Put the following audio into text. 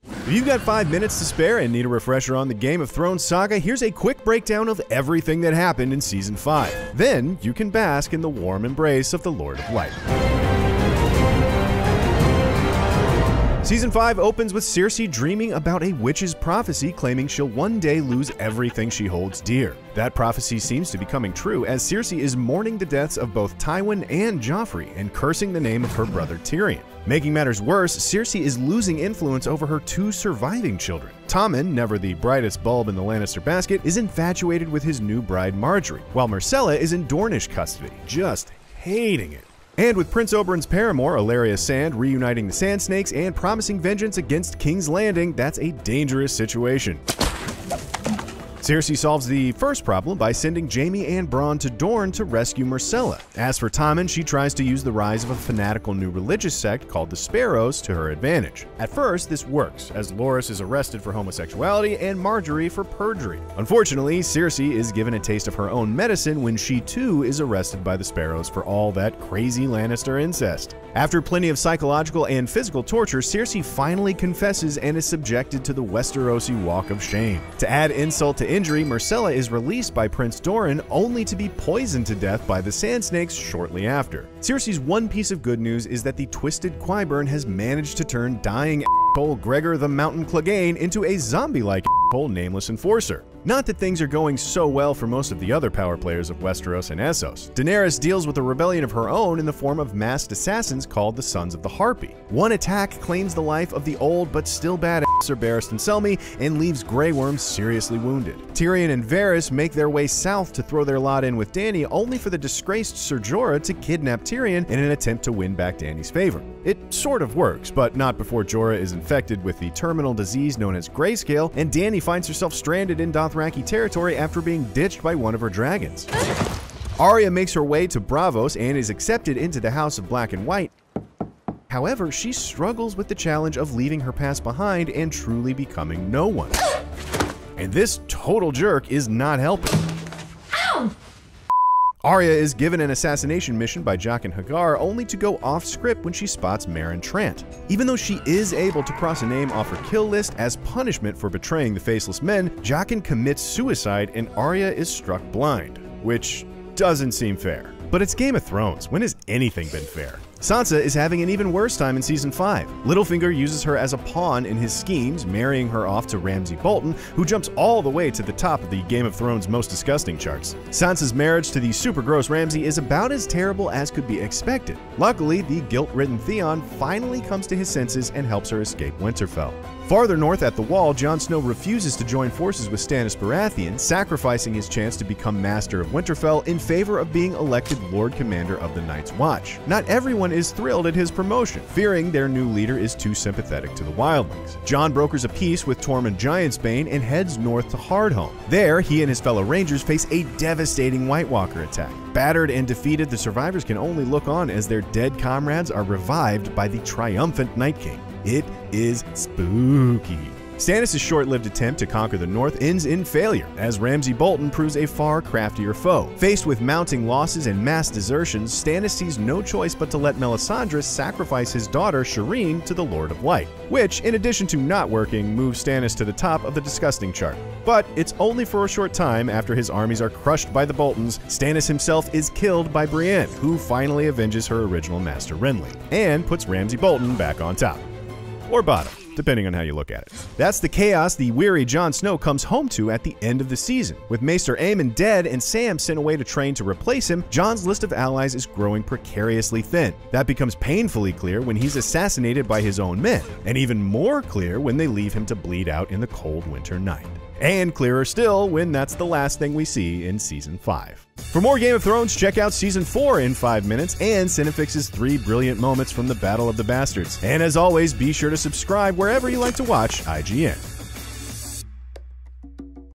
If you've got 5 minutes to spare and need a refresher on the Game of Thrones saga, here's a quick breakdown of everything that happened in Season 5. Then, you can bask in the warm embrace of the Lord of Light. Season 5 opens with Cersei dreaming about a witch's prophecy claiming she'll one day lose everything she holds dear. That prophecy seems to be coming true as Cersei is mourning the deaths of both Tywin and Joffrey and cursing the name of her brother Tyrion. Making matters worse, Cersei is losing influence over her 2 surviving children. Tommen, never the brightest bulb in the Lannister basket, is infatuated with his new bride Margaery, while Myrcella is in Dornish custody, just hating it. And with Prince Oberyn's paramour, Alleria Sand, reuniting the Sand Snakes and promising vengeance against King's Landing, that's a dangerous situation. Cersei solves the first problem by sending Jaime and Bronn to Dorne to rescue Myrcella. As for Tommen, she tries to use the rise of a fanatical new religious sect called the Sparrows to her advantage. At first, this works, as Loras is arrested for homosexuality and Margaery for perjury. Unfortunately, Cersei is given a taste of her own medicine when she too is arrested by the Sparrows for all that crazy Lannister incest. After plenty of psychological and physical torture, Cersei finally confesses and is subjected to the Westerosi Walk of Shame. To add insult to injury, Myrcella is released by Prince Doran only to be poisoned to death by the Sand Snakes shortly after. Cersei's one piece of good news is that the twisted Qyburn has managed to turn dying a**hole Gregor the Mountain Clegane into a zombie-like a**hole Nameless Enforcer. Not that things are going so well for most of the other power players of Westeros and Essos. Daenerys deals with a rebellion of her own in the form of masked assassins called the Sons of the Harpy. One attack claims the life of the old but still badass Sir Barristan Selmy and leaves Grey Worm seriously wounded. Tyrion and Varys make their way south to throw their lot in with Dany, only for the disgraced Ser Jorah to kidnap Tyrion in an attempt to win back Dany's favor. It sort of works, but not before Jorah is infected with the terminal disease known as grayscale, and Dany finds herself stranded in Dothraki territory after being ditched by one of her dragons. Arya makes her way to Braavos and is accepted into the House of Black and White. However, she struggles with the challenge of leaving her past behind and truly becoming no one. And this total jerk is not helping. Ow! Arya is given an assassination mission by Jaqen H'ghar only to go off script when she spots Meryn Trant. Even though she is able to cross a name off her kill list as punishment for betraying the Faceless Men, Jaqen commits suicide and Arya is struck blind, which doesn't seem fair. But it's Game of Thrones. When has anything been fair? Sansa is having an even worse time in Season 5. Littlefinger uses her as a pawn in his schemes, marrying her off to Ramsay Bolton, who jumps all the way to the top of the Game of Thrones most disgusting charts. Sansa's marriage to the super gross Ramsay is about as terrible as could be expected. Luckily, the guilt-ridden Theon finally comes to his senses and helps her escape Winterfell. Farther north at the Wall, Jon Snow refuses to join forces with Stannis Baratheon, sacrificing his chance to become Master of Winterfell in favor of being elected Lord Commander of the Night's Watch. Not everyone is thrilled at his promotion, fearing their new leader is too sympathetic to the wildlings. Jon brokers a peace with Tormund Giantsbane and heads north to Hardhome. There, he and his fellow Rangers face a devastating White Walker attack. Battered and defeated, the survivors can only look on as their dead comrades are revived by the triumphant Night King. It is spooky. Stannis' short-lived attempt to conquer the North ends in failure, as Ramsay Bolton proves a far craftier foe. Faced with mounting losses and mass desertions, Stannis sees no choice but to let Melisandre sacrifice his daughter Shireen to the Lord of Light, which, in addition to not working, moves Stannis to the top of the disgusting chart. But it's only for a short time. After his armies are crushed by the Boltons, Stannis himself is killed by Brienne, who finally avenges her original master Renly, and puts Ramsay Bolton back on top. Or bottom, depending on how you look at it. That's the chaos the weary Jon Snow comes home to at the end of the season. With Maester Aemon dead and Sam sent away to train to replace him, Jon's list of allies is growing precariously thin. That becomes painfully clear when he's assassinated by his own men, and even more clear when they leave him to bleed out in the cold winter night. And clearer still when that's the last thing we see in Season 5. For more Game of Thrones, check out Season 4 in 5 minutes and Cinefix's 3 brilliant moments from the Battle of the Bastards. And as always, be sure to subscribe wherever you like to watch IGN.